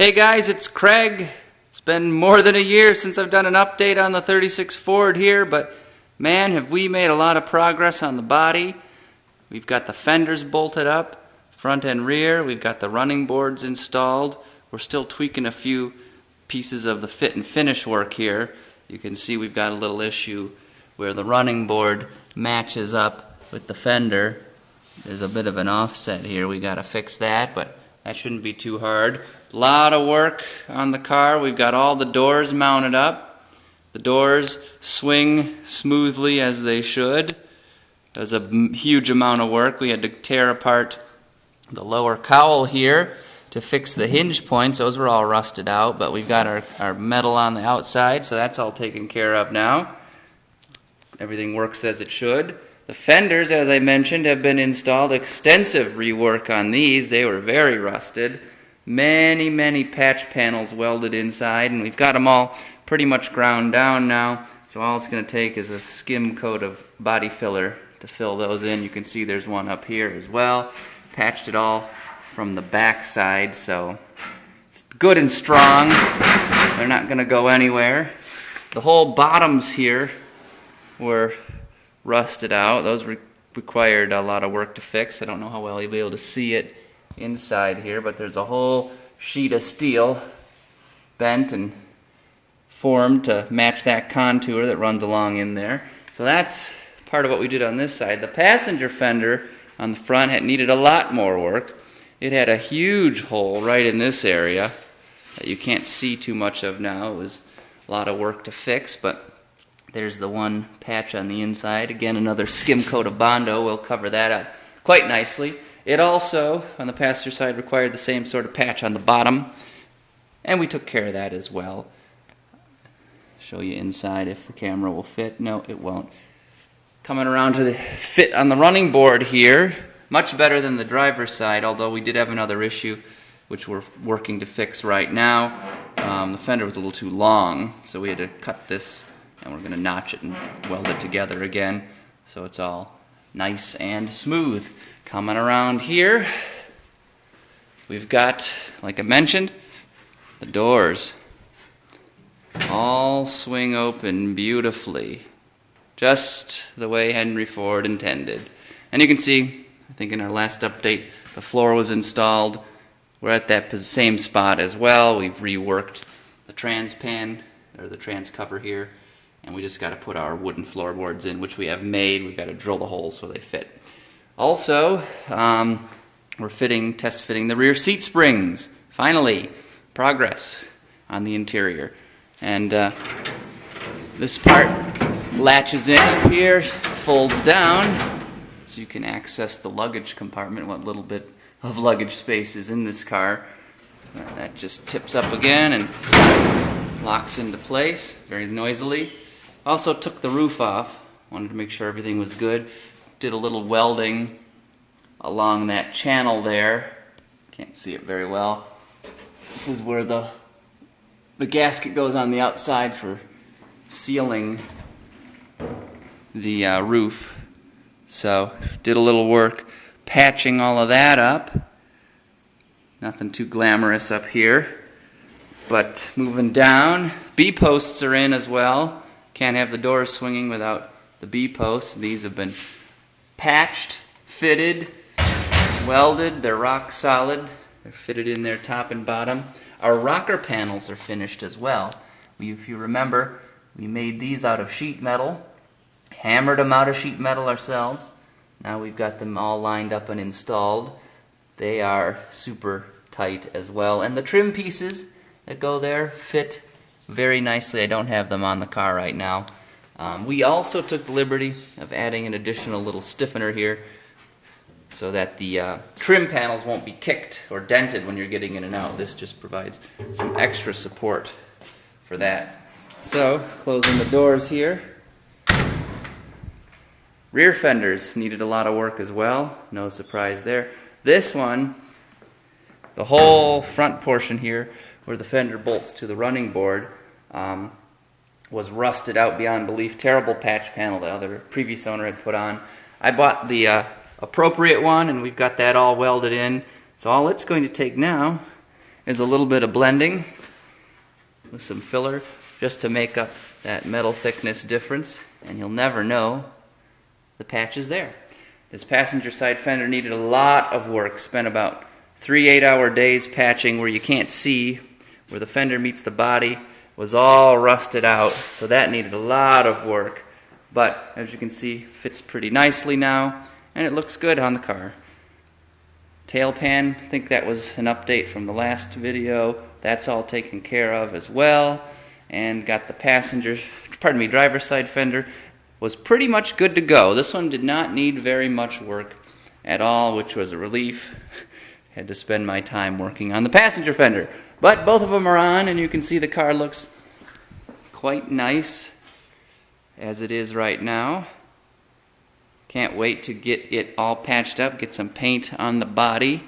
Hey guys, it's Craig. It's been more than a year since I've done an update on the 36 Ford here, but man, have we made a lot of progress on the body. We've got the fenders bolted up, front and rear. We've got the running boards installed. We're still tweaking a few pieces of the fit and finish work here. You can see we've got a little issue where the running board matches up with the fender. There's a bit of an offset here. We got to fix that, but that shouldn't be too hard. A lot of work on the car. We've got all the doors mounted up. The doors swing smoothly as they should. There's a huge amount of work. We had to tear apart the lower cowl here to fix the hinge points. Those were all rusted out, but we've got our metal on the outside, so that's all taken care of now. Everything works as it should. The fenders, as I mentioned, have been installed. Extensive rework on these. They were very rusted. Many patch panels welded inside, and we've got them all pretty much ground down now. So all it's going to take is a skim coat of body filler to fill those in. You can see there's one up here as well. Patched it all from the back side, so it's good and strong. They're not going to go anywhere. The whole bottoms here were rusted out. Those required a lot of work to fix. I don't know how well you'll be able to see it inside here, but there's a whole sheet of steel bent and formed to match that contour that runs along in there. So that's part of what we did on this side. The passenger fender on the front had needed a lot more work. It had a huge hole right in this area that you can't see too much of now. It was a lot of work to fix, but there's the one patch on the inside. Again, another skim coat of Bondo will cover that up quite nicely. It also, on the passenger side, required the same sort of patch on the bottom, and we took care of that as well. Show you inside if the camera will fit. No, it won't. Coming around to the fit on the running board here, much better than the driver's side, although we did have another issue which we're working to fix right now. The fender was a little too long, so we had to cut this, and we're going to notch it and weld it together again so it's all nice and smooth. Coming around here, we've got, like I mentioned, the doors all swing open beautifully, just the way Henry Ford intended. And you can see, I think in our last update, the floor was installed. We're at that same spot as well. We've reworked the trans pan, or the trans cover here, and we just got to put our wooden floorboards in, which we have made. We've got to drill the holes so they fit. Also, we're test fitting the rear seat springs. Finally, progress on the interior. And this part latches in up here, folds down, so you can access the luggage compartment, what little bit of luggage space is in this car. That just tips up again and locks into place very noisily. Also took the roof off. Wanted to make sure everything was good. Did a little welding along that channel there. Can't see it very well. This is where the gasket goes on the outside for sealing the roof. So did a little work patching all of that up. Nothing too glamorous up here. But moving down, B-posts are in as well. Can't have the doors swinging without the B-posts. These have been patched, fitted, welded. They're rock solid. They're fitted in there top and bottom. Our rocker panels are finished as well. If you remember, we made these out of sheet metal, hammered them out of sheet metal ourselves. Now we've got them all lined up and installed. They are super tight as well. And the trim pieces that go there fit very nicely. I don't have them on the car right now. We also took the liberty of adding an additional little stiffener here so that the trim panels won't be kicked or dented when you're getting in and out. This just provides some extra support for that. So, closing the doors here. Rear fenders needed a lot of work as well. No surprise there. This one, the whole front portion here, where the fender bolts to the running board, was rusted out beyond belief. Terrible patch panel the other previous owner had put on. I bought the appropriate one, and we've got that all welded in. So all it's going to take now is a little bit of blending with some filler just to make up that metal thickness difference, and you'll never know the patch is there. This passenger side fender needed a lot of work. Spent about 3 8-hour days patching where you can't see where the fender meets the body. Was all rusted out, so that needed a lot of work. But as you can see, fits pretty nicely now, and it looks good on the car. Tail pan, I think that was an update from the last video. That's all taken care of as well. And got the driver's side fender was pretty much good to go. This one did not need very much work at all, which was a relief. Had to spend my time working on the passenger fender. But both of them are on, and you can see the car looks quite nice as it is right now. Can't wait to get it all patched up, get some paint on the body,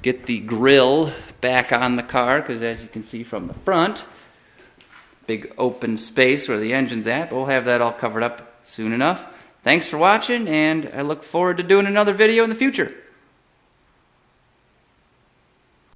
get the grill back on the car, because as you can see from the front, big open space where the engine's at, but we'll have that all covered up soon enough. Thanks for watching, and I look forward to doing another video in the future.